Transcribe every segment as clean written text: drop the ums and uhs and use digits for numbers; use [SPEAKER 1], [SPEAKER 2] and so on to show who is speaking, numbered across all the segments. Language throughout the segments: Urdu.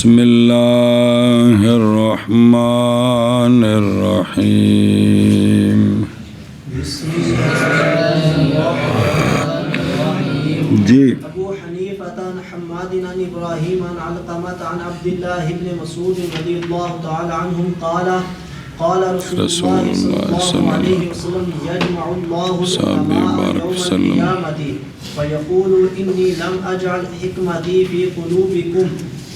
[SPEAKER 1] بسم اللہ الرحمن الرحیم جی
[SPEAKER 2] ابو حنیفۃ عن حماد عن ابراہیم عن علقمۃ عن عبد اللہ بن مسعود رضی اللہ تعالی عنہ قال قال رسول اللہ صلی اللہ علیہ وسلم یجمع اللہ العلماء یوم القیامۃ فیقول انی لم اجعل حکمتی فی قلوبکم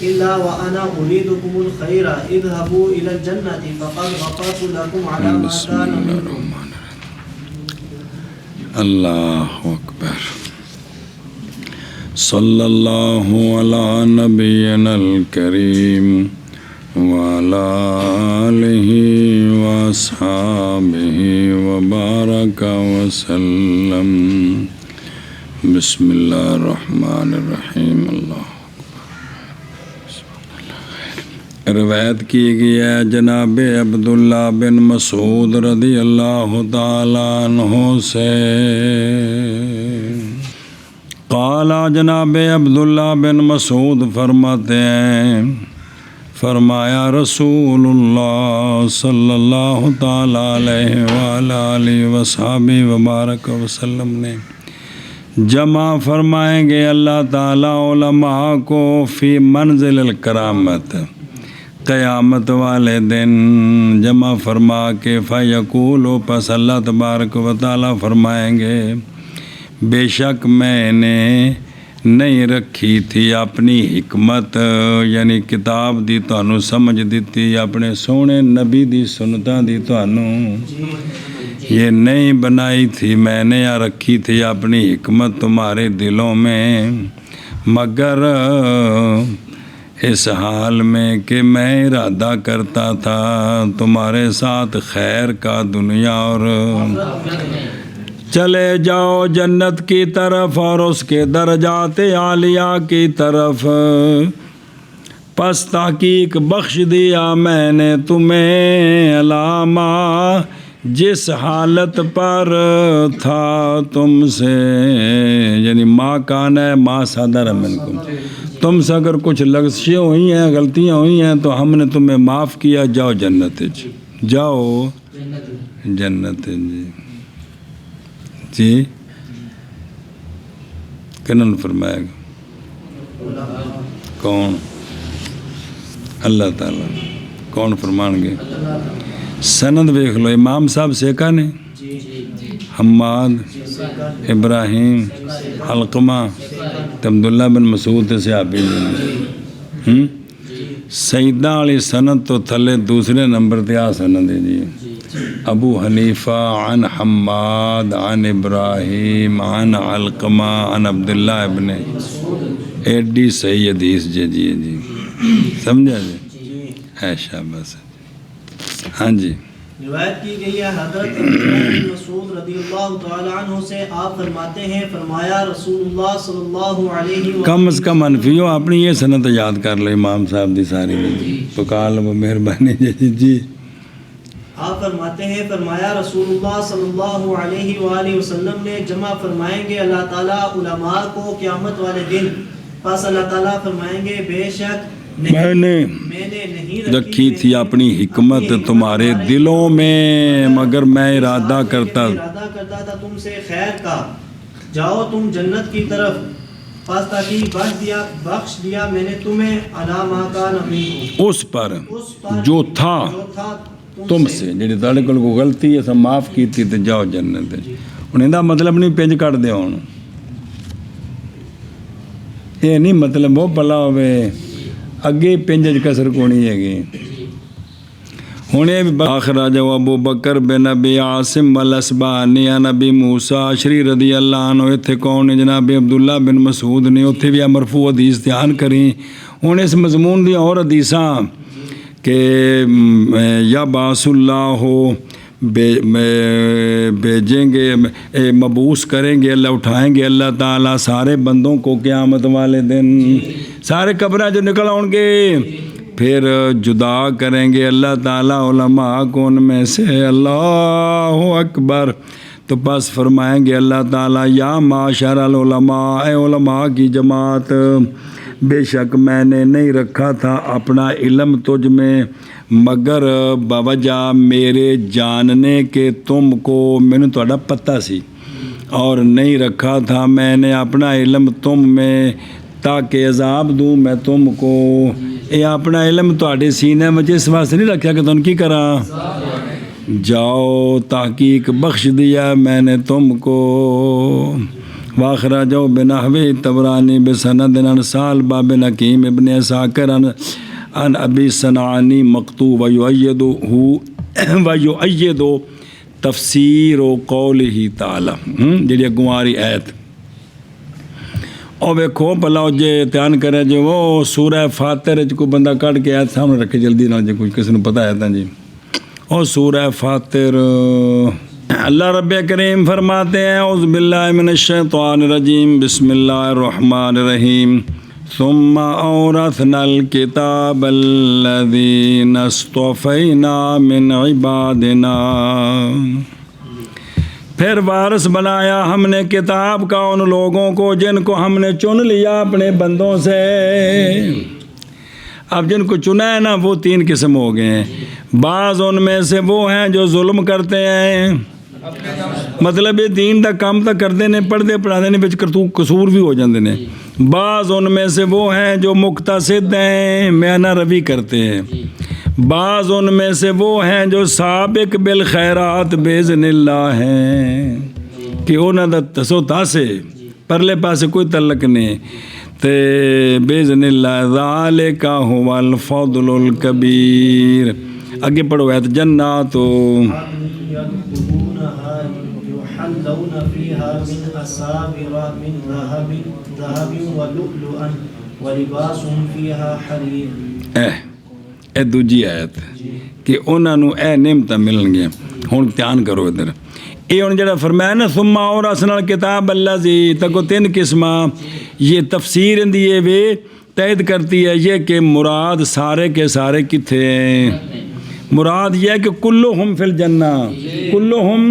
[SPEAKER 2] الا وانا اريدكم الخير اذهبوا الى الجنة فقد غفرت لكم على ما كان منكم.
[SPEAKER 1] اللہ اکبر. صلی اللہ علی نبینا الکریم وعلی آلہ واصحابہ وبارک وسلم. بسم اللہ الرحمن الرحیم. اللہ روایت کی گئی ہے جناب عبداللہ بن مسعود رضی اللہ تعالیٰ عنہ سے. قال جناب عبداللہ بن مسعود فرماتے ہیں فرمایا رسول اللہ صلی اللہ تعالیٰ علیہ وآلہ وصحبہ وبارک وسلم نے جمع فرمائیں گے اللہ تعالیٰ علماء کو فی منزل الکرامت قیامت والے دن جمع فرما کے فیقول پس اللہ تبارک و تعالیٰ فرمائیں گے بے شک میں نے نہیں رکھی تھی اپنی حکمت یعنی کتاب دی تانوں سمجھ دیتی اپنے سونے نبی دی سنتاں دی تانوں یہ نہیں بنائی تھی میں نے یا رکھی تھی اپنی حکمت تمہارے دلوں میں مگر اس حال میں کہ میں ارادہ کرتا تھا تمہارے ساتھ خیر کا دنیا اور چلے جاؤ جنت کی طرف اور اس کے درجات عالیہ کی طرف. پس تحقیق بخش دیا میں نے تمہیں علامہ جس حالت پر تھا تم سے یعنی ما کان ہے ما صدر منکم تم سے اگر کچھ لغزشیں ہوئی ہیں غلطیاں ہوئی ہیں تو ہم نے تمہیں معاف کیا. جاؤ جنت جاؤ جنت جی کنن فرمائے گا کون اللہ تعالیٰ کون فرمان گے سند دیکھ لو امام صاحب سیکھا نے حماد ابراہیم علقمہ عبداللہ بن مسعود صحابی سیدہ علی سند تو تھلے دوسرے نمبر تے آ سند ہے جی ابو حنیفہ عن حماد عن ابراہیم عن علقمہ عن عبداللہ ابن ایڈی صحیح حدیث جی سمجھا جی ایشا بس ہاں جی.
[SPEAKER 2] روایت کی گئی ہے حضرت عبداللہ بن مسعود رضی اللہ تعالی عنہ سے آپ فرماتے ہیں فرمایا رسول اللہ صلی اللہ علیہ وسلم
[SPEAKER 1] کم از کم انفیو اپنی یہ سنت یاد کر لو امام صاحب دی ساری تو کال وہ مہربانی جی
[SPEAKER 2] آپ فرماتے ہیں فرمایا رسول اللہ صلی اللہ علیہ وآلہ وسلم نے جمع فرمائیں گے اللہ تعالیٰ علماء کو قیامت والے دن پس اللہ تعالیٰ فرمائیں گے بے شک
[SPEAKER 1] میں نے رکھی تھی اپنی حکمت تمہارے دلوں میں مگر میں ارادہ کرتا
[SPEAKER 2] تھا تم سے خیر کا جاؤ تم جنت کی طرف پس تاکہ بخش دیا میں نے تمہیں علی ما کان منکم
[SPEAKER 1] اس پر جو تھا تم سے جی تھوڑے کو غلطی ہے معاف کی تھی تو جاؤ جنت انہیں دا مطلب نہیں پنج کٹ دے ہوں یہ نہیں مطلب وہ بھلا ہوئے اگے پنج کسر کونی ہے گی ہونے آخر آجا ابو بکر بن ابی عاصم والاسبانی نبی موسیٰ عشری رضی اللہ عنہ اتھے کون جناب عبداللہ بن مسعود نے اتھے بھی مرفوع حدیث دھیان کریں ہونے اس مضمون دی اور حدیثاں کہ یا باس اللہ ہو بھیجیں گے مبعوث کریں گے اللہ اٹھائیں گے اللہ تعالیٰ سارے بندوں کو قیامت والے دن سارے قبریں جو نکل آؤں گے پھر جدا کریں گے اللہ تعالیٰ علماء کو ان میں سے. اللہ اکبر. تو بس فرمائیں گے اللہ تعالیٰ یا معاشر العلماء اے علماء کی جماعت بے شک میں نے نہیں رکھا تھا اپنا علم تجھ میں مگر بوجہ میرے جاننے کے تم کو مینوں تہاڈا پتہ سی، اور نہیں رکھا تھا میں نے اپنا علم تم میں تاکہ عذاب دوں میں تم کو۔ یہ اپنا علم تہاڈے سینے میں اس واسطے نہیں رکھا کہ تم کی کراں، جاؤ تحقیق بخش دیا میں نے تم کو۔ واخرہ جو بنحوی تبرانی بسند عن سالبہ بن حکیم ابن اساکر عن ابی صنعانی مکتوب ویؤید تفسیر قولہ تعالی، جڑی اگواری ایت اور ویکھو بھلا جے دھیان کرے جو وہ سورہ فاتر کو بندہ کٹ کے ایت سامنے رکھے جلدی نال جے کوئی کسی نے پتہ ہے تھا جی۔ اور سورہ فاتر اللہ رب کریم فرماتے ہیں اعوذ باللہ من الشیطان الرجیم بسم اللہ الرحمن الرحیم ثم اورثنا الکتاب الذین اصطفینا من عبادنا، پھر وارث بنایا ہم نے کتاب کا ان لوگوں کو جن کو ہم نے چن لیا اپنے بندوں سے۔ اب جن کو چنا ہے نا وہ تین قسم ہو گئے ہیں، بعض ان میں سے وہ ہیں جو ظلم کرتے ہیں، مطلب یہ دین دا کام تو کرتے ہیں، پڑھتے پڑھاتے ہیں، قصور بھی ہو جاتے ہیں۔ بعض ان میں سے وہ ہیں جو مقتصد ہیں، میانہ روی کرتے ہیں۔ بعض ان میں سے وہ ہیں جو سابق بالخیرات باذن اللہ ہیں، کہ انہاں دا تسو تاسے پرلے پاسے کوئی تعلق نہیں تے باذن اللہ ذالک هو الفضل الکبیر۔ آگے پڑھو ایت جنات
[SPEAKER 2] يحلون فيها من أساور من ذهب ولؤلؤا ولباسهم فيها حرير۔ اے دوجی آیت کہ انہاں نوں اے نعمتاں ملن گیا۔ ہن دھیان کرو ادھر، اے ہن جڑا فرمایا نا ثم اورثنا الکتاب الذی، تکو تین قسماں یہ تفسیر اندی ہے وے تائید کرتی ہے یہ کہ مراد سارے کے سارے کتھے ہیں، مراد یہ ہے کہ کلہم فی الجنہ، کلہم۔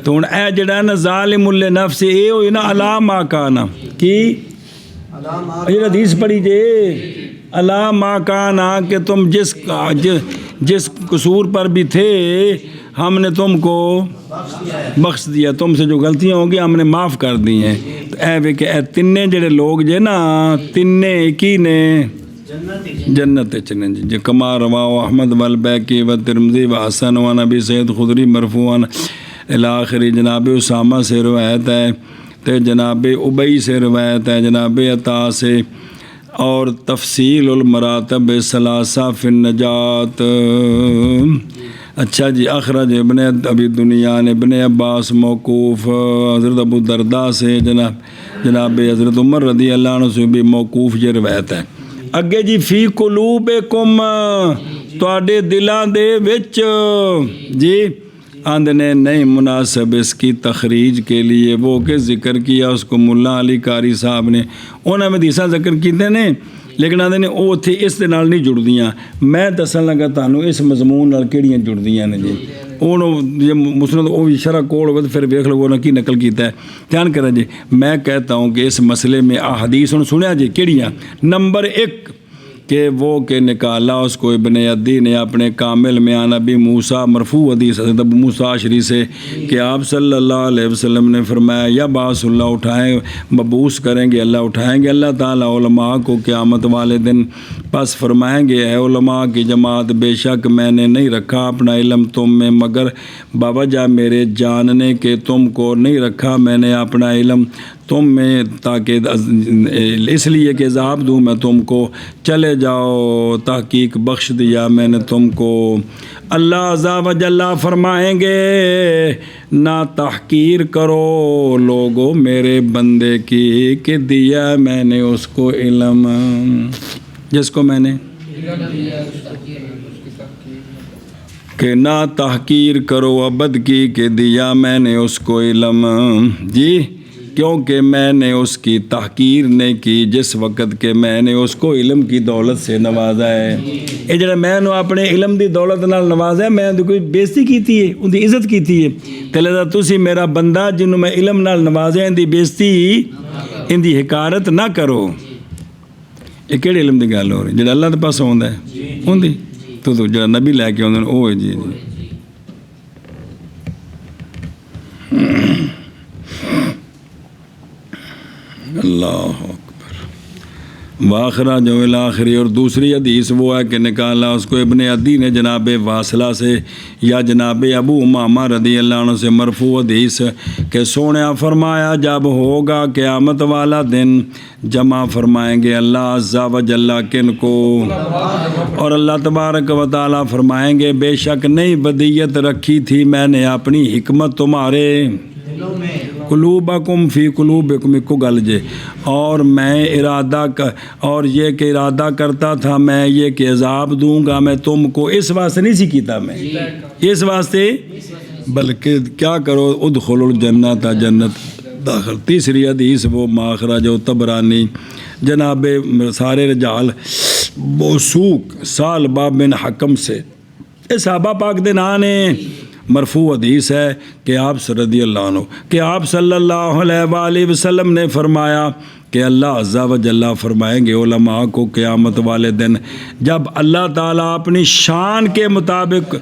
[SPEAKER 2] تو ہن اے جڑا نا ظالم لنفس اے ہوئی نا الا ما کانا کی یہ حدیث پڑھی جے الا ما کانا کہ تم جس قصور پر بھی تھے ہم نے تم کو بخش دیا، تم سے جو غلطیاں ہوں گی ہم نے معاف کر دی ہیں۔ تو اے وے کہ اے تینے جڑے لوگ جے نا تینے کی نے جنت چنے جی کما رواہ احمد والبیکی والترمذی وحسن ونبی سید خدری مرفوعاً الاخری، جناب اسامہ سے روایت ہے، تے جناب ابئی سے روایت ہے، جناب عطا سے، اور تفصیل المراتب ثلاثہ فی النجات۔ اچھا جی اخرج ابن ابی دنیان ابن عباس موقوف حضرت ابو درداء سے، جناب حضرت عمر رضی اللہ عنہ سے بھی موقوف یہ روایت ہے۔ اگے جی فی قلوبکم، تواڈے دلاں دے وچ، جی آندنے نہیں مناسب اس کی تخریج کے لیے وہ کہ ذکر کیا اس کو ملا علی قاری صاحب نے، انہوں نے حدیثاں ذکر کیتے نے لیکن آندے نے وہ تھے اس دے نال نہیں جڑدیاں۔ میں دسن لگا تانوں اس مضمون نال کیڑیاں جڑدیاں نے جی، یہ مسند وہ بھی شرح کوڑ ہوئے پھر ویکھ لو انہوں نے کی نقل کیتا ہے۔ دھیان کریں جی، میں کہتا ہوں کہ اس مسئلے میں احادیث سنیا جی کیڑیاں، نمبر 1 کہ وہ کہ نکالا اس کو ابن عدی نے اپنے کامل میں عن ابی موسیٰ مرفوع حدیث حضرت ابو موسیٰ اشعری سے کہ آپ صلی اللہ علیہ وسلم نے فرمایا یا باس اللہ اٹھائیں مبعوث کریں گے اللہ تعالیٰ علماء کو قیامت والے دن، پس فرمائیں گے اے علماء کی جماعت بے شک میں نے نہیں رکھا اپنا علم تم میں مگر باوجہ میرے جاننے کے تم کو نہیں رکھا میں نے اپنا علم تم میں تاکہ اس لیے کہ عذاب دوں میں تم کو، چلے جاؤ تحقیق بخش دیا میں نے تم کو۔ اللہ عزا و جل فرمائیں گے نہ تحقیر کرو لوگو میرے بندے کی کہ دیا میں نے اس کو علم، جس کو میں نے کہ نہ تحقیر کرو عبد کی کہ دیا میں نے اس کو علم، جی کیونکہ میں نے اس کی تحقیر نہیں کی جس وقت کہ میں نے اس کو علم کی دولت سے نوازا ہے۔ یہ جڑا میں نے اپنے علم دی دولت نال نوازا ہے، میں نے کوئی بےزتی کیتی ہے، ان دی عزت کیتی ہے، تے لہذا تسی میرا بندہ جنہوں میں علم نال نوازا ان دی بےزتی ان دی حقارت نہ کرو۔
[SPEAKER 1] یہ کہڑے علم کی گل ہو رہی؟ جڑا اللہ کے پاس آتا ہے اندی تو جڑا نبی لے کے آتے ہیں وہ ہے جی اللہ اکبر واخرہ جو الآخری. اور دوسری حدیث وہ ہے کہ نکالا اس کو ابن عدی نے جناب واصلہ سے یا جناب ابو امامہ رضی اللہ عنہ سے مرفوع حدیث کہ سونیا فرمایا جب ہوگا قیامت والا دن جمع فرمائیں گے اللہ عز و جل کن کو، اور اللہ تبارک و تعالیٰ فرمائیں گے بے شک نئی بدیت رکھی تھی میں نے اپنی حکمت تمہارے قلوبکم فی قلوبکم کو گل جے، اور میں ارادہ اور یہ کہ ارادہ کرتا تھا میں یہ کہ عذاب دوں گا میں تم کو، اس واسطے نہیں سی کیتا میں اس واسطے، بلکہ کیا کرو ادخلوا الجنت جنت داخل. تیسری حدیث وہ ماخرج و طبرانی جناب سارے رجال موثوق ثعلبہ بن حکم سے، یہ صحابہ پاک دے نام نے مرفوع حدیث ہے کہ آپ رضی اللہ عنہ کہ آپ صلی اللہ علیہ وآلہ وسلم نے فرمایا کہ اللہ عز و جل فرمائیں گے علماء کو قیامت والے دن جب اللہ تعالیٰ اپنی شان کے مطابق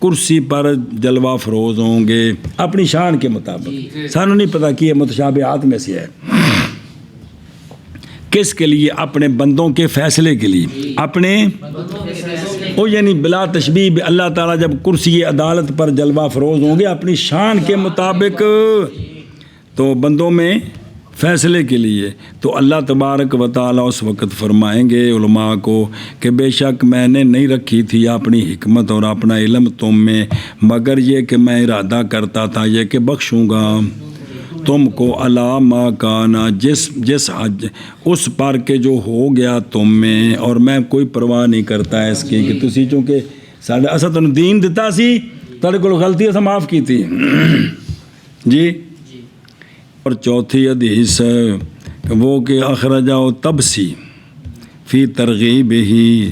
[SPEAKER 1] کرسی پر جلوہ فروز ہوں گے، اپنی شان کے مطابق. سانوں نہیں پتہ کہ یہ متشابہات میں سے ہے، کس کے لیے؟ اپنے بندوں کے فیصلے کے لیے، اپنے وہ یعنی بلا تشبیہ اللہ تعالیٰ جب کرسی عدالت پر جلوہ فروز ہوں گے اپنی شان کے مطابق تو بندوں میں فیصلے کے لیے، تو اللہ تبارک و تعالیٰ اس وقت فرمائیں گے علماء کو کہ بے شک میں نے نہیں رکھی تھی اپنی حکمت اور اپنا علم تم میں مگر یہ کہ میں ارادہ کرتا تھا یہ کہ بخشوں گا تم کو علی ما کانا جس حج اس پر کے جو ہو گیا تم میں، اور میں کوئی پرواہ نہیں کرتا ہے اس کی کہ تسی چونکہ ساڈا اساں تانوں دین دتا سی تہاڈے کول غلطی اساں معاف کیتی جی. اور چوتھی حدیث وہ کہ اخرجہ طبسی فی ترغیب ہی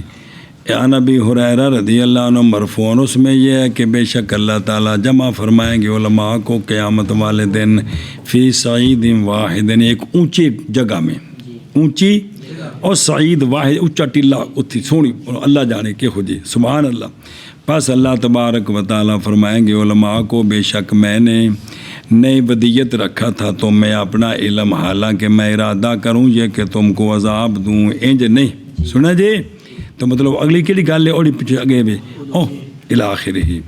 [SPEAKER 1] عن ابی ہریرہ رضی اللہ عنہ مرفوعاً، اس میں یہ ہے کہ بے شک اللہ تعالیٰ جمع فرمائیں گے علماء کو قیامت والے دن فی سعید واحد، ایک اونچی جگہ میں، اونچی اور سعید واحد اونچا ٹیلا اتھی سونی اللہ جانے کہ خود سبحان اللہ. پس اللہ تبارک و تعالیٰ فرمائیں گے علماء کو بے شک میں نے نئی ودیت رکھا تھا تم میں اپنا علم حالانکہ میں ارادہ کروں یہ کہ تم کو عذاب دوں انج نہیں. سنا جی تو مطلب اگلی کیڑی گل ہے اور پیچھے اگے بھی او الآخر ہی.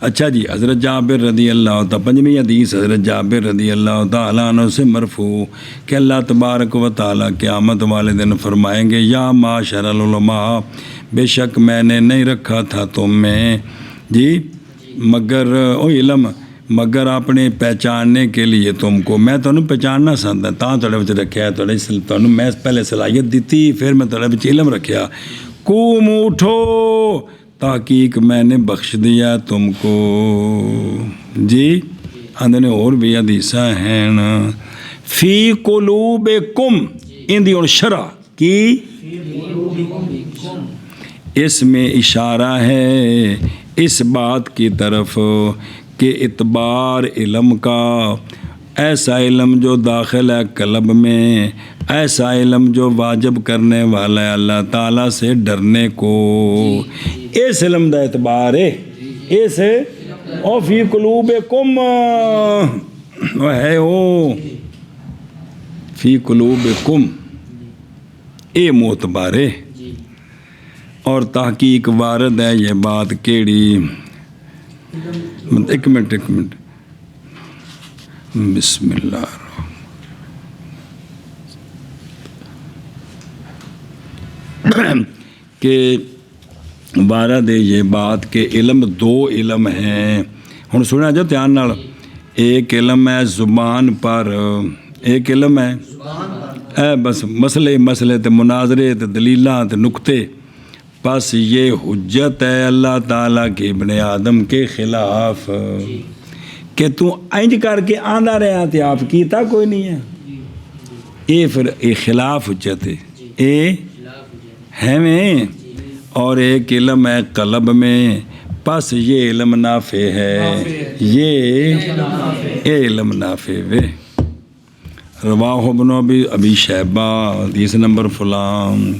[SPEAKER 1] اچھا جی حضرت جابر رضی اللہ تعالیٰ پنجویں حدیث حضرت جابر رضی اللہ تعالیٰ عنہ سے مرفوع کہ اللہ تبارک و تعالیٰ قیامت والے دن فرمائیں گے یا معاشر العلماء بے شک میں نے نہیں رکھا تھا تم میں جی مگر او علم مگر اپنے پہچاننے کے لیے تم کو، میں تمہیں پہچاننا چاہتا تاں تھوڑے بچ رکھا تھوڑے میں پہلے صلاحیت دیتی پھر میں تھوڑے بچ علم رکھیا. قوم اٹھو تحقیق میں نے بخش دیا تم کو جی. اندنے اور بھی حدیثاں ہیں فی قلوبکم ان دی اور شرح کی اس میں اشارہ ہے اس بات کی طرف کہ اعتبار علم کا، ایسا علم جو داخل ہے قلب میں، ایسا علم جو واجب کرنے والا ہے اللہ تعالیٰ سے ڈرنے کو، اس علم دا اعتبار ہے اس او فی قلوبکم وہ ہے او فی قلوبکم اے معتبر ہے. اور تحقیق وارد ہے یہ بات کیڑی، ایک منٹ بسم اللہ کہ وارد ہے یہ بات کہ علم دو علم ہیں. ہن سنیا جو دھیان نال، ایک علم ہے زبان پر، ایک علم ہے اے بس مسئلے تے مناظرے تے دلیلاں تے نقطے، بس یہ حجت ہے اللہ تعالیٰ کے ابن آدم کے خلاف کہ تو انج کر کے آندا رہا تے آپ کیتا کوئی نہیں ہے. یہ پھر خلاف حجت ہے ہے میں. اور ایک علم ہے قلب میں، پس یہ علم نافع ہے، یہ علم نافع ہے. رواہ ابن ابی شیبہ حدیث نمبر فلان،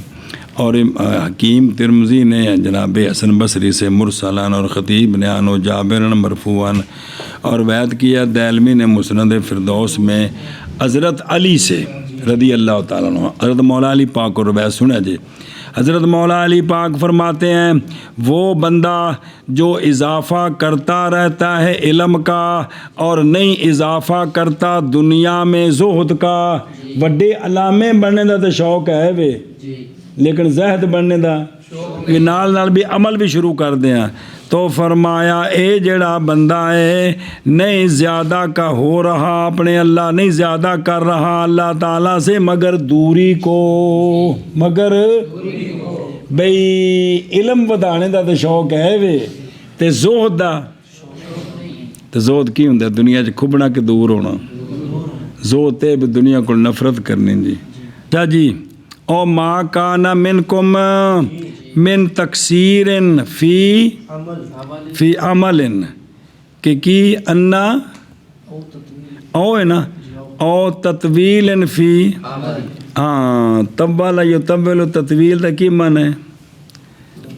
[SPEAKER 1] اور حکیم ترمذی نے جناب حسن بصری سے مرسلان، اور خطیب نے عنہ جابر مرفوعاً، اور روایت کیا دارمی نے مسند فردوس میں حضرت علی سے رضی اللہ تعالیٰ عنہ، حضرت مولا علی پاک کو روایت سنا جی۔ حضرت مولا علی پاک فرماتے ہیں وہ بندہ جو اضافہ کرتا رہتا ہے علم کا اور نہیں اضافہ کرتا دنیا میں زہد کا، وڈے علامے بننے دا تو شوق ہے وے لیکن زہد بننے دا کہ نال بھی عمل بھی شروع کر دیا، تو فرمایا اے جڑا بندہ ہے نہیں زیادہ کا ہو رہا اپنے اللہ، نہیں زیادہ کر رہا اللہ تعالیٰ سے مگر دوری کو، مگر بھئی علم ودانے دا تو شوق ہے وے تے زہد دا، تے زہد کی ہوندا دنیا چ کھبنا کے دور ہونا، زہد تے دنیا کو نفرت کرنی جی۔ اچھا جی، او ما کان منکم من تکثیر فی عمل کہ کی انا او ہے نا، او تطویل فی، ہاں طول یطول، تطویل دا کی معنی ہے؟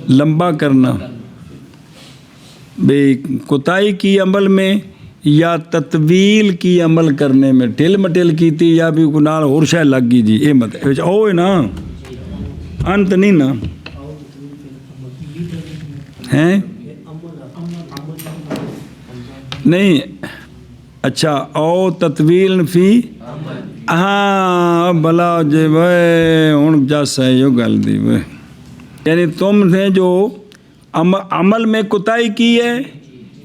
[SPEAKER 1] لمبا کرنا، بے کوتاہی کی عمل میں یا تطویل کی عمل کرنے میں، ٹھل مٹل کی تھی یا بھی کنال اور شے لگ گئی جی، اے مت او ہے نا، انت نہیں نا ہیں نہیں، اچھا او تطویل فی، ہاں بلا جی وے ہوں جس ہے یہ گل دی وے، یعنی تم نے جو عمل میں کوتاہی کی ہے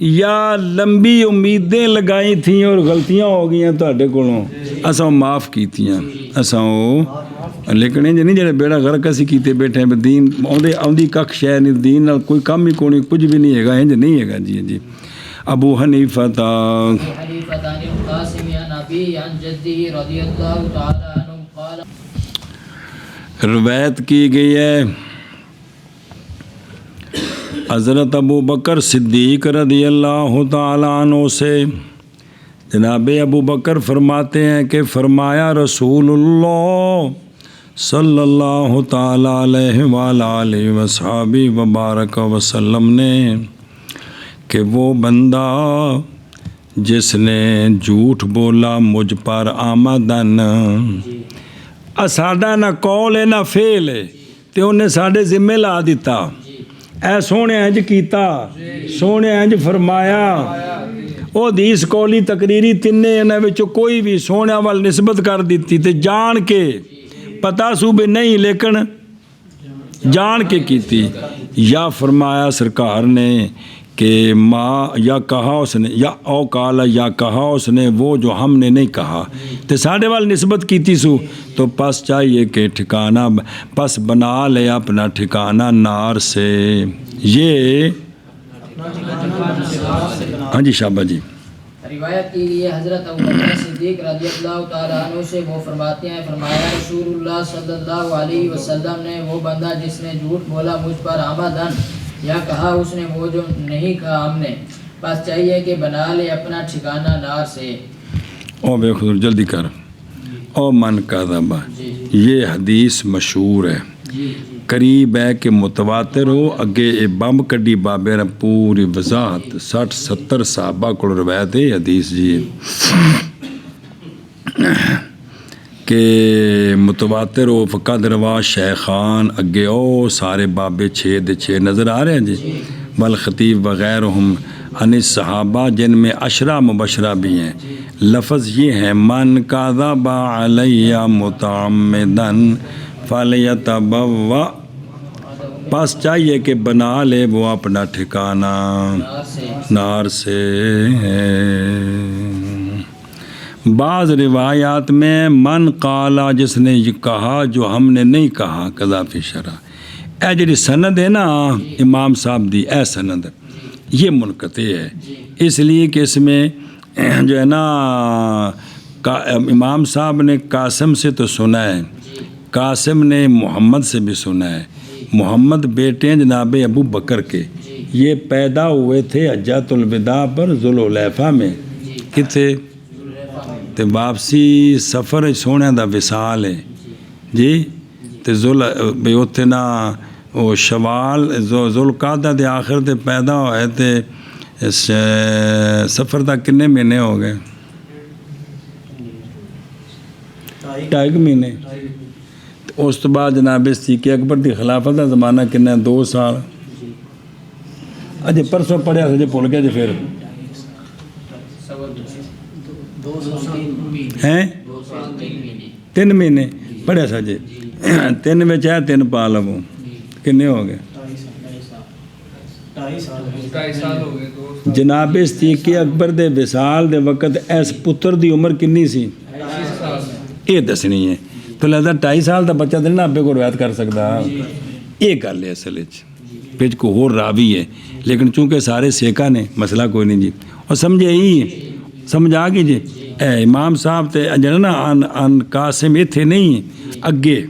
[SPEAKER 1] یا لمبی امیدیں لگائی تھیں اور غلطیاں ہو گئی تواڈے کولوں، اساں معاف کیتیاں، اساں لیکن انج نہیں جڑے بیڑا غرق اسی کیتے بیٹھے ہیں دین آندی کھ شے نہیں، دین نال کوئی کم ہی کوئی کچھ بھی نہیں ہے، انج نہیں ہے جی۔ جی ابو حنیفہ روایت کی گئی ہے حضرت ابو بکر صدیق رضی اللہ تعالیٰ عنہ سے، جناب ابو بکر فرماتے ہیں کہ فرمایا رسول اللہ صلی اللہ تعالیٰ علیہ وآلہ وصحبہ وبارک وسلم نے کہ وہ بندہ جس نے جھوٹ بولا مجھ پر آمدن، ساڈا نہ قول ہے نہ فعل ہے تے انہیں ساڈے ذمے لا دیتا، اے سونے انج کیتا، سونے انج فرمایا، او حدیث قولی تقریری تینے انہاں وچوں کوئی بھی سونے وال نسبت کر دیتی تے جان کے پتہ صوبے نہیں لیکن جان کے کیتی، یا فرمایا سرکار نے کہ ماں یا کہا اس نے یا او کالا یا کہا اس نے وہ جو ہم نے نہیں کہا تے ساڈے وال نسبت کیتی سو، تو پس چاہیے کہ ٹھکانہ پس بنا لے اپنا ٹھکانہ نار سے، یہ ہاں جی شابہ جی۔
[SPEAKER 3] روایت کی گئی ہے حضرت ابوبکر صدیق رضی اللہ تعالیٰ عنہ سے، وہ فرماتے ہیں فرمایا رسول اللہ صلی اللہ علیہ وسلم نے وہ بندہ جس نے جھوٹ بولا مجھ پر آمدن، یا کہا اس نے وہ جو نہیں کہا ہم نے، بس چاہیے کہ بنا لے اپنا ٹھکانہ نار سے۔
[SPEAKER 1] او بے خود جلدی کر، او من کذب، یہ حدیث مشہور ہے، قریب ہے کہ متواتر ہو، اگے اے بم کڈی بابے نے پوری وضاحت 60-70 صحابہ کو روایت ہے حدیث جی کہ متواتر ہو، فقد روا شیخان، اگے او سارے بابے 6 نظر آ رہے ہیں جی، والخطیب وغیرہم عن صحابہ جن میں 10 مبشرہ بھی ہیں، لفظ یہ ہے من کذب علی متعمدن فلیتبوأ، پس چاہیے کہ بنا لے وہ اپنا ٹھکانہ نار سے۔ بعض روایات میں من قالا جس نے یہ کہا جو ہم نے نہیں کہا، قذافی شرح، اے جڑی سند ہے نا امام صاحب دی، اے سند یہ منقطع ہے، اس لیے کہ اس میں جو ہے نا امام صاحب نے قاسم سے تو سنا ہے، قاسم نے محمد سے بھی سنا ہے، محمد بیٹے ہیں جناب ابو بکر کے، یہ پیدا ہوئے تھے حجۃ الوداع پر ذوالحلیفہ میں، کتنے تے واپسی سفر سونے دا وصال ہے جی تے بھی اتنے نہ وہ شوال ذوالقعدہ دے آخر تے پیدا ہوئے تے سفر دا کنے مہینے ہو گئے 2.5 مہینے اس تو بعد جناب صدیق اکبر دی خلافت دا زمانہ کنا 2 سال اجے پرسوں پڑھیا سجے بھول گیا جی پھر ہیں 3 مہینے پڑھیا سجے 3 میں چاہے 3 پا لو کنے ہو گئے
[SPEAKER 4] 2.5 سال ہو گئے
[SPEAKER 1] جناب صدیق اکبر دے وصال دے وقت اس پتر دی عمر کنی سی یہ دسنی ہے تو لگتا 2.5 سال دا بچہ تو نہیں ابے کو روایت کر سکتا یہ گل ہے اصل پچ کو ہور راوی ہے لیکن چونکہ سارے سیکا نے مسئلہ کوئی نہیں جی اور سمجھے ہی سمجھ آ گئی جی اے امام صاحب تے جڑا نا ان قاسم ایتھے نہیں اگے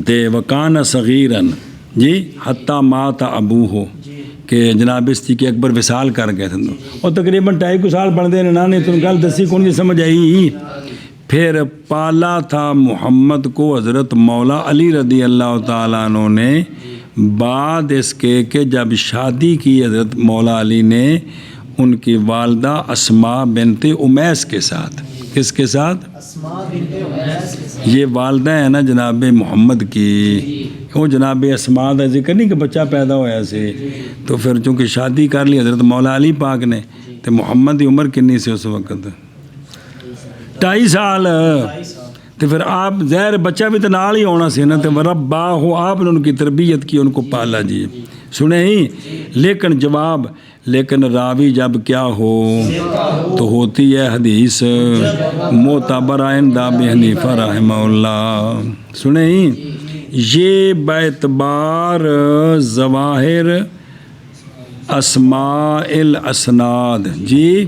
[SPEAKER 1] تے وکان صغیرن جی حتی مات ابو ہو کہ جناب صدیق اکبر وصال کر گئے تھے اور تقریباً 2.5 سال بن دے نا نہیں تم گل دسی کون جی سمجھ آئی پھر پالا تھا محمد کو حضرت مولا علی رضی اللہ تعالیٰ عنہ نے بعد اس کے کہ جب شادی کی حضرت مولا علی نے ان کی والدہ اسماء بنت امیس کے ساتھ کس کے ساتھ یہ والدہ ہے نا جناب محمد کی وہ جناب اسماء کا ذکر نہیں کہ بچہ پیدا ہوا سی تو پھر چونکہ شادی کر لی حضرت مولا علی پاک نے تو محمد کی عمر کنی سی اس وقت 2.5 سال تو پھر آپ ظاہر بچہ بھی تو نال ہی ہونا سی نا تو ربا ہو آپ نے ان کی تربیت کی ان کو پالا جی سنے ہی لیکن جواب لیکن راوی جب کیا ہو تو ہوتی ہے حدیث معتبر عند ابی حنیفہ رحمہ اللہ سنے ہی یہ باعتبار ظواہر اسماء الاسناد جی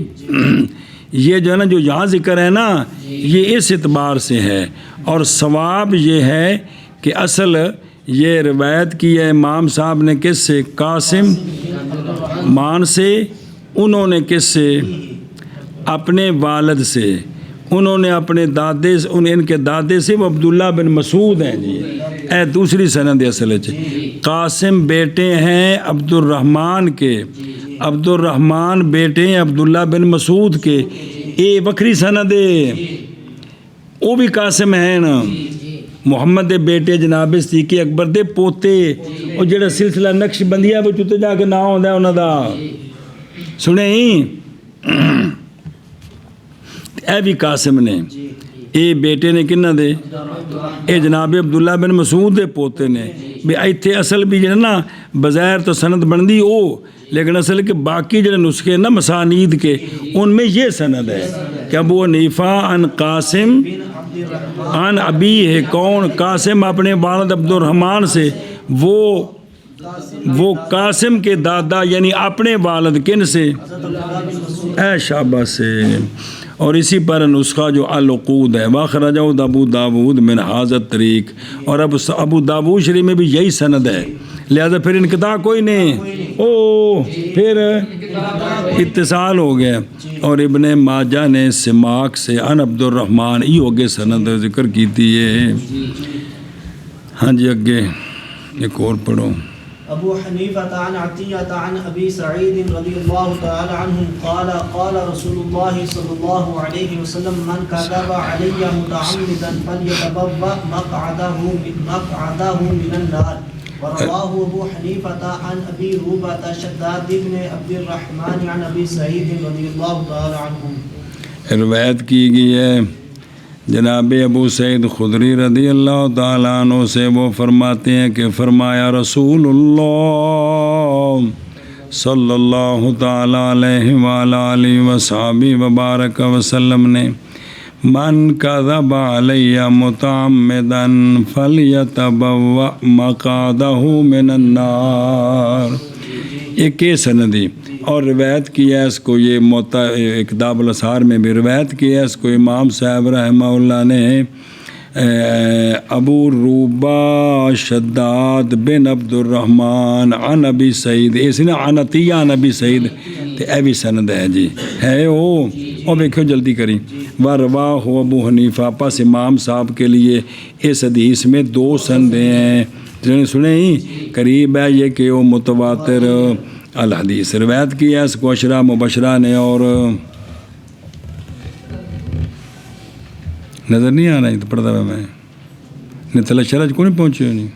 [SPEAKER 1] یہ جو ہے نا جو یہاں ذکر ہے نا یہ اس اعتبار سے ہے اور ثواب یہ ہے کہ اصل یہ روایت کی ہے امام صاحب نے کس سے قاسم مان سے انہوں نے کس سے اپنے والد سے انہوں نے اپنے دادے سے ان کے دادے سے وہ عبداللہ بن مسعود ہیں جی اے دوسری سند اصل قاسم بیٹے ہیں عبد الرحمن کے عبد الرحمن بیٹے ہیں عبداللہ بن مسعود کے اے وکری سند ہے وہ بھی قاسم ہیں نا محمد دے بیٹے جناب صدیق اکبر دے پوتے اور جڑا سلسلہ نقش بندیہ وہ چوتے جا کے نام ہوندا ہے انہاں دا سنے ہی اے بھی قاسم نے اے بیٹے نے کنہ دے اے جناب عبداللہ بن مسعود دے پوتے نے بھی ایتھے اصل بھی جڑا نا بظاہر تو سند بندی او لیکن اصل کہ باقی جڑے نسخے نا مسانید کے ان میں یہ سند ہے کہ ابو حنیفہ ان قاسم ان ابی ہے کون قاسم اپنے والد عبد الرحمن سے وہ قاسم کے دادا یعنی اپنے والد کن سے اے شعبہ سے اور اسی پر نسخہ جو العقود ہے واخرجہ ابو داود من هذا الطریق اور اب ابو داود شریف میں بھی یہی سند ہے لہذا پھر انقطاع کوئی نہیں پھر اتصال ہو گیا اور ابن ماجہ نے سماک سے ان عبد الرحمن ہی ہو گئے سند ذکر کیتی ہے ہاں جی اگے ایک اور پڑھو
[SPEAKER 2] ابو حنیفہ عن عطیہ عن ابی سعید رضی اللہ تعالی عنہ قال قال رسول اللہ صلی اللہ علیہ وسلم من كذب علی متعمدا فلیتبوأ مقعده من النار ورواه ابو حنیفہ عن ابی روبہ شداد بن عبد الرحمن عن ابی سعید رضی اللہ تعالی عنہ
[SPEAKER 1] روایت کی گئی ہے جناب ابو سعید خدری رضی اللہ تعالیٰ عنہ سے وہ فرماتے ہیں کہ فرمایا رسول اللہ صلی اللہ تعالیٰ علیہ وآلہ وصحبہ وبارک وسلم نے من کذب علی متعمدا فلیتبوأ مقعدہ من النار ایک سندی اور روایت کی ہے اس کو یہ کتاب الاسحار میں بھی روایت کی ہے اس کو امام صاحب رحمہ اللہ نے ابو روبہ شداد بن عبد الرحمن عن ابی سعید اس نے عن عطیہ عن ابی سعید تے اے بھی سند ہے جی ہے وہ اور دیکھو جلدی کریں وَرَوَاهُ ابو حنیفہ پس امام صاحب کے لیے اس حدیث میں 2 سندیں ہیں سنیں ہی قریب ہے یہ کہ وہ متواتر الحدیث روایت کی ہے اس کو عشرہ مبشرہ نے اور نظر نہیں آ رہا ہے تو پڑھتا ہوا میں نہیں تھلے شرج کو نہیں پہنچے نہیں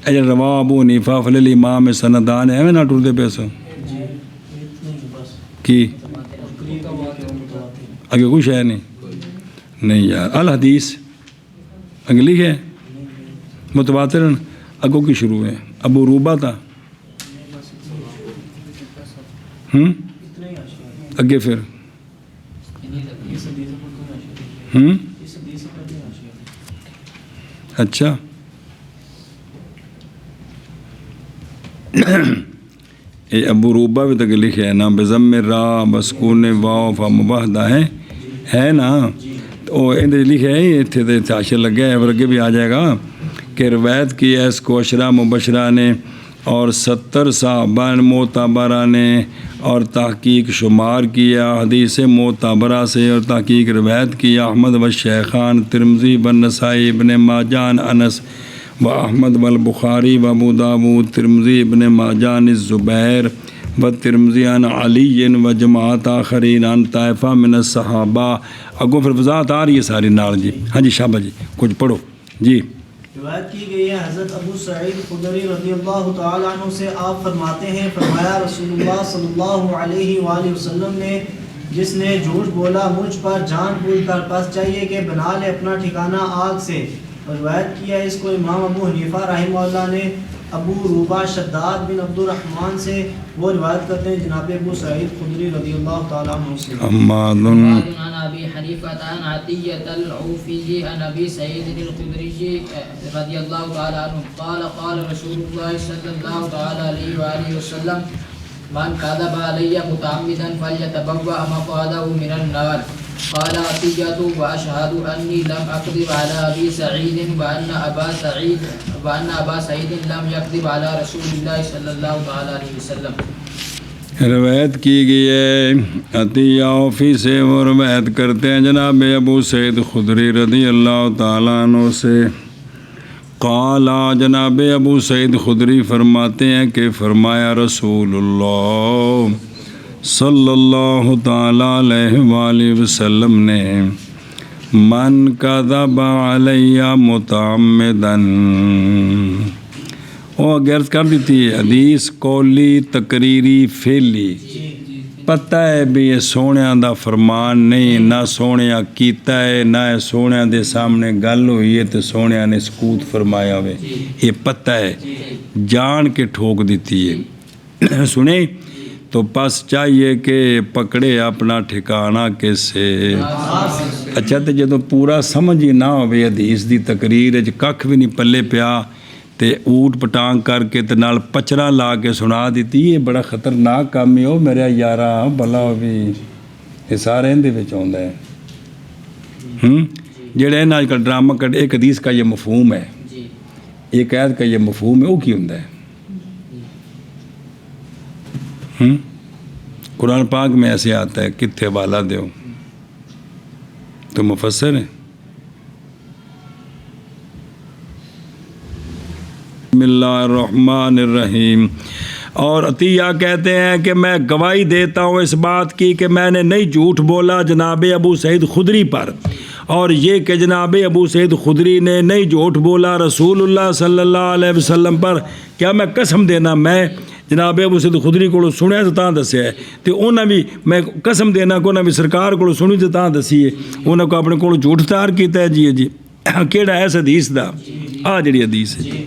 [SPEAKER 1] اجر روا ابو حنیفہ فلیل امام سندان ہے میں نہ ٹوٹتے پیسوں کی اگے کچھ ہے نہیں یار الحدیث اگے لکھے متواتر اگو کی شروع ہے ابو روبہ تھا اگے پھر اچھا یہ ابو روبہ بھی تک لکھے ہے نا بضم را بسکون واو فمبہدہ ہے نا تو اندر لکھے ہے اتنے تاشر لگے ہے ورگے بھی آ جائے گا کہ روایت کی ہے اس کو عشرہ مبشرہ نے اور 70 صحابہ معتبرہ نے اور تحقیق شمار کیا حدیث معتبرہ سے اور تحقیق روایت کیا احمد و شیخان ترمذی و نسائی ابن ماجان انس و احمد و البخاری و ابو داود ترمذی ابن ماجان الزبیر و ترمذی عن علی و جماعت آخرین عن طائفہ من الصحابہ اگو پھر وضاحت آ رہی ہے ساری نال جی ہاں جی شابہ جی کچھ پڑھو جی
[SPEAKER 2] روایت کی گئی ہے حضرت ابو سعید خدری رضی اللہ تعالیٰ عنہ سے آپ فرماتے ہیں فرمایا رسول اللہ صلی اللہ علیہ وآلہ وسلم نے جس نے جھوٹ بولا مجھ پر جان بوجھ کر پس چاہیے کہ بنا لے اپنا ٹھکانہ آگ سے اور روایت کیا ہے اس کو امام ابو حنیفہ رحمہ اللہ نے ابو روبہ شداد بن عبد الرحمن سے وہ روایت کرتے ہیں جناب ابو سعید خدری رضی اللہ تعالیٰ عنہ سے
[SPEAKER 3] عن ابی حنیفہ عن عطیۃ العوفی عن ابی سعید الخدری رضی اللہ تعالیٰ عنہ قال رسول اللہ صلی اللہ تعالیٰ علیہ وآلہ وسلم من کذب علی متعمدا فلیتبوأ مقعده من النار قال عطیۃ واشهد انی لم اکذب علی ابی سعید وان ابا سعید لم یکذب علی رسول اللہ صلی اللہ تعالیٰ علیہ وسلم
[SPEAKER 1] روایت کی گئی ہے عطیہ اوفی سے وہ روایت کرتے ہیں جناب ابو سعید خدری رضی اللہ تعالیٰ عنہ سے قال جناب ابو سعید خدری فرماتے ہیں کہ فرمایا رسول اللہ صلی اللہ تعالیٰ علیہ وآلہ وسلم نے من کذب علی متعمداً وہ غرض کر دیتی ہے حدیث قولی تقریری فعلی پتہ ہے بھی یہ سونیاں دا فرمان نہیں نہ سونیاں کیتا ہے نہ سونیاں دے سامنے گل ہوئی ہے تو سونیاں نے سکوت فرمایا ہوئے یہ پتہ ہے جان کے ٹھوک دیتی ہے سنیں تو پس چاہیے کہ پکڑے اپنا ٹھکانہ کیسے اچھا تو جدو پورا سمجھ ہی نہ ہوئے حدیث دی تقریر ککھ بھی نہیں پلے پیا تے اوٹ پٹانگ کر کے تے نال پچرا لا کے سنا دیتی یہ بڑا خطرناک کام ہے ہو میرے یارہ بھلا بھی یہ سارے اندے وچ آوندا ہے جڑے نا آج کل ڈرامہ کر ایک حدیث کا یہ مفہوم ہے ایک آیت کا یہ مفہوم ہے وہ کی ہوندا ہے قرآن پاک میں ایسے آتا ہے کتھے والا دیو تو مفسر ہیں بسم اللہ الرحمن الرحیم اور عطیہ کہتے ہیں کہ میں گواہی دیتا ہوں اس بات کی کہ میں نے نہیں جھوٹ بولا جناب ابو سعید خدری پر اور یہ کہ جناب ابو سعید خدری نے نہیں جھوٹ بولا رسول اللہ صلی اللہ علیہ وسلم پر کیا میں قسم دینا میں جناب ابو سعید خدری کو سنیا تو تاں دسیا ہے تو انہیں بھی میں قسم دینا کو انہیں بھی سرکار کو سنی تو تاں دسی ہے انہیں کو اپنے کو جھوٹ تار کیتا ہے جی کیڑا ہے اس حدیث دا آ جڑی حدیث ہے جی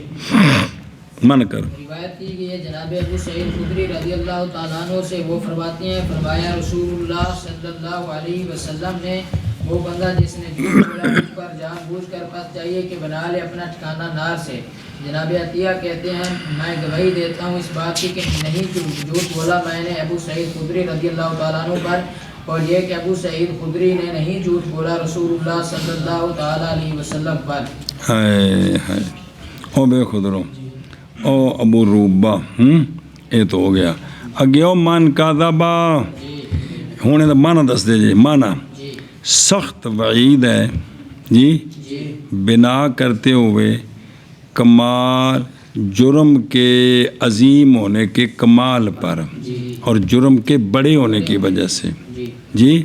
[SPEAKER 1] من کر
[SPEAKER 3] روایت کی گئی ہے جناب ابو سعید خدری رضی اللہ تعالیٰ عنہ سے وہ فرماتے ہیں فرمایا رسول اللہ صلی اللہ علیہ وسلم نے وہ بندہ جس نے جھوٹ بولا مجھ پر جان بوجھ کر پس چاہیے کہ بنا لے اپنا ٹھکانہ نار سے جناب عطیہ کہتے ہیں میں گواہی دیتا ہوں اس بات کی کہ نہیں جھوٹ بولا میں نے ابو سعید خدری رضی اللہ تعالیٰ عنہ پر اور یہ کہ ابو سعید خدری نے نہیں جھوٹ بولا رسول اللہ صلی اللہ تعالیٰ علیہ وسلم پر
[SPEAKER 1] او بے خدرو او ابو روبہ یہ تو ہو گیا اگیو من کذبا ہوں یہ مانا دس دے جی مانا سخت وعید ہے جی بنا کرتے ہوئے کمال جرم کے عظیم ہونے کے کمال پر اور جرم کے بڑے ہونے کی وجہ سے جی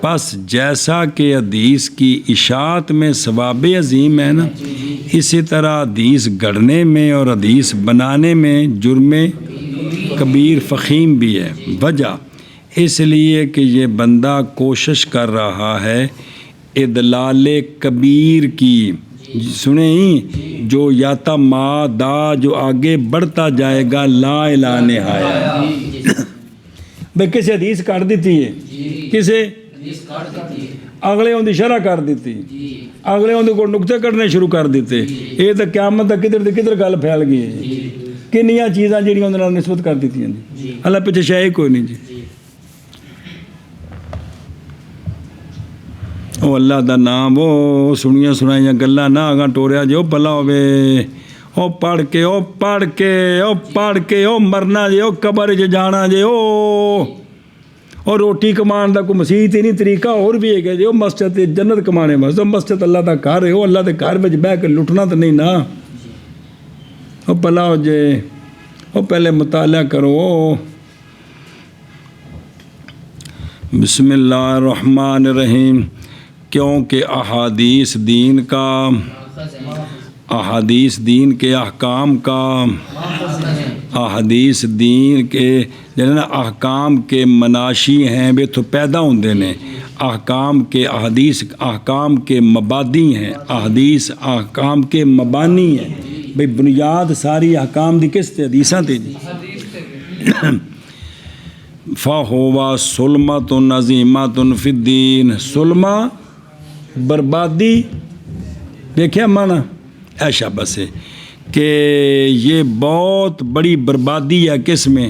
[SPEAKER 1] پس جیسا کہ حدیث کی اشاعت میں ثواب عظیم ہے نا اسی طرح حدیث گڑھنے میں اور حدیث بنانے میں جرم کبیر فخیم بھی ہے وجہ اس لیے کہ یہ بندہ کوشش کر رہا ہے ادلال کبیر کی سنیں جو یاتا ما دا جو آگے بڑھتا جائے گا لا الہ نہایہ بھئی کسے حدیث کر دیتی ہے کسے اگلے ان دی شرح کر دیتی اگلے ان کو نکتے کرنے شروع کر دیتے یہ تو قیامت تک کدھر گل پھیل گئی ہے کنیاں چیزاں جڑیاں اندر نسبت کر دیتی ہیں اللہ پیچھے شاید کوئی نہیں جی او اللہ دا نام وہ سنیاں سنائیاں گلاں نہ آگاں ٹوریا جو بلا ہوئے او پڑھ کے مرنا جے او قبر جے جانا جے اور روٹی کمان دا کوئی مسیح تے نہیں طریقہ اور بھی ہے کہ جے مسجد جنت کمانے واسطے مسجد اللہ دا گھر ہے اللہ دے گھر وچ بیٹھ کے لٹنا تو نہیں نا او بلا ہو جے او پہلے مطالعہ کرو بسم اللہ الرحمن الرحیم کیونکہ احادیث دین کے احکام کا احادیث دین کے جنہیں احکام کے مناشی ہیں بے تو پیدا ہوندے نے احکام کے احادیث احکام کے مبادی ہیں احادیث احکام کے مبانی ہیں بھئی بنیاد ساری احکام دی کس تے حدیثاں تے جی فَهُوَ سُلْمَةٌ عَظِيمَةٌ فِي الدِّينِ سلمہ بربادی دیکھیں مانا ایشا بس ہے کہ یہ بہت بڑی بربادی ہے کس میں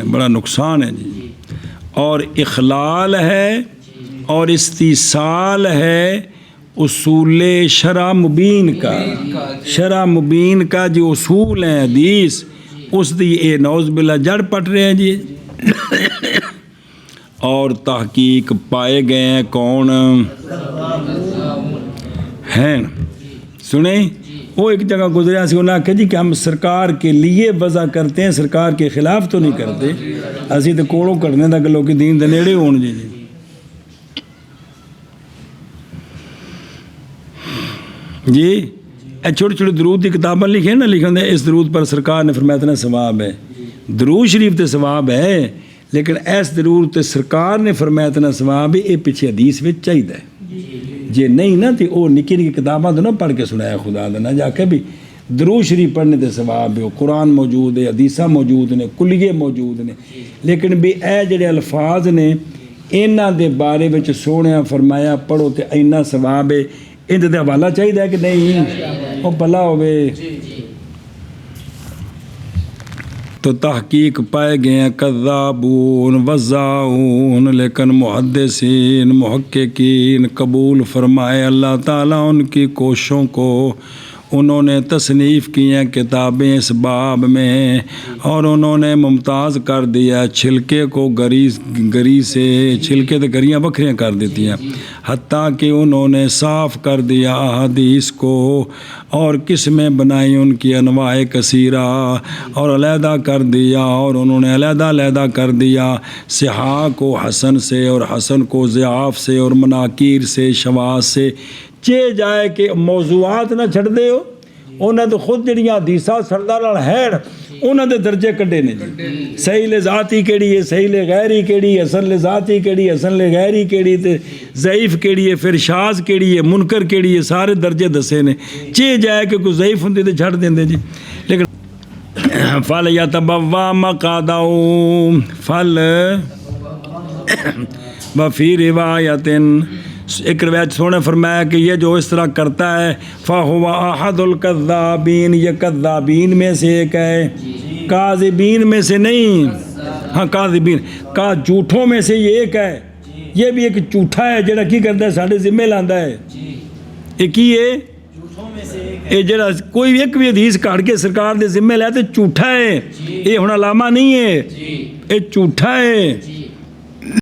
[SPEAKER 1] بڑا نقصان ہے جی اور اخلال ہے اور استیصال ہے اصول شرع مبین کا جو اصول ہیں حدیث اس دی اے نعوذ باللہ جڑ پٹ رہے ہیں جی اور تحقیق پائے گئے ہیں کون ہیں سنیں وہ ایک جگہ گزریا سی انہوں نے کہا جی کہ ہم سرکار کے لیے وضع کرتے ہیں سرکار کے خلاف تو نہیں کرتے اسی تو کوڑوں کرنے دا کہ لوگ دین دے نیڑے ہون جی جی چھوٹی چھوٹی درود کی کتابیں لکھیں نا لکھیں دے اس درود پر سرکار نے فرمایا اتنا ثواب ہے درود شریف تے ثواب ہے لیکن ایس درود تے سرکار نے فرمایا اتنا ثواب ہے یہ پیچھے حدیث وچ چاہیے جے نہیں نا تو وہ نکی نکی کتاباں تو نہ پڑھ کے سنایا خدا دا نہ جا کے بھی درود شریف پڑھنے تے ثواب ہے قرآن موجود ہے حدیثاں موجود نے کلیے موجود نے لیکن بھی اے جڑے الفاظ نے انہاں دے بارے وچ سونیا فرمایا پڑھو تے اینا ثواب ہے ان دے حوالہ چاہیے کہ نہیں وہ بھلا ہوئے تو تحقیق پائے گئے ہیں کذابون وزاؤن لیکن محدثین محققین قبول فرمائے اللہ تعالیٰ ان کی کوششوں کو انہوں نے تصنیف کی ہیں کتابیں اس باب میں اور انہوں نے ممتاز کر دیا چھلکے کو گری سے چھلکے تو گریاں بکھریاں کر دیتی ہیں حتیٰ کہ انہوں نے صاف کر دیا احادیث کو اور قسمیں بنائی ان کی انواع کثیرہ اور علیحدہ کر دیا اور انہوں نے علیحدہ کر دیا صحاح کو حسن سے اور حسن کو ضعاف سے اور مناکیر سے شواذ سے چے جائے کہ موضوعات نہ چھڑ دے ہو انہیں تو خود جڑیاں حدیثاں سردار ہے انہیں دے درجے کڈے نے صحیح لذاتی کیڑی ہے صحیح لغیری کیڑی ہے حسن لذاتی کیڑی ہے حسن لغیری کیڑی تے ضعیف کیڑی ہے پھر شاذ کیڑی ہے منکر کیڑی ہے سارے درجے دسے نے چے جائے کہ کوئی ضعیف ہوندی تے چھڑ دیندے جی لیکن فل یتبوا مقعدہ فل وفی روایت ایک روایت سونے فرمایا کہ یہ جو اس طرح کرتا ہے فَهُوَ أَحَدُ الْكَذَّابِينَ یہ کذابین میں سے ایک ہے کاذبین میں سے نہیں ہاں کاذبین کا جھوٹوں میں سے یہ ایک ہے یہ بھی ایک جھوٹا ہے جڑا کی کرتا ہے ساڑھے ذمہ لاندہ ہے ایک ہی ہے یہ جڑا کوئی ایک بھی حدیث کاٹ کے سرکار دے ذمہ لائے تو جھوٹا ہے یہ ہونا علامہ نہیں ہے یہ جھوٹا ہے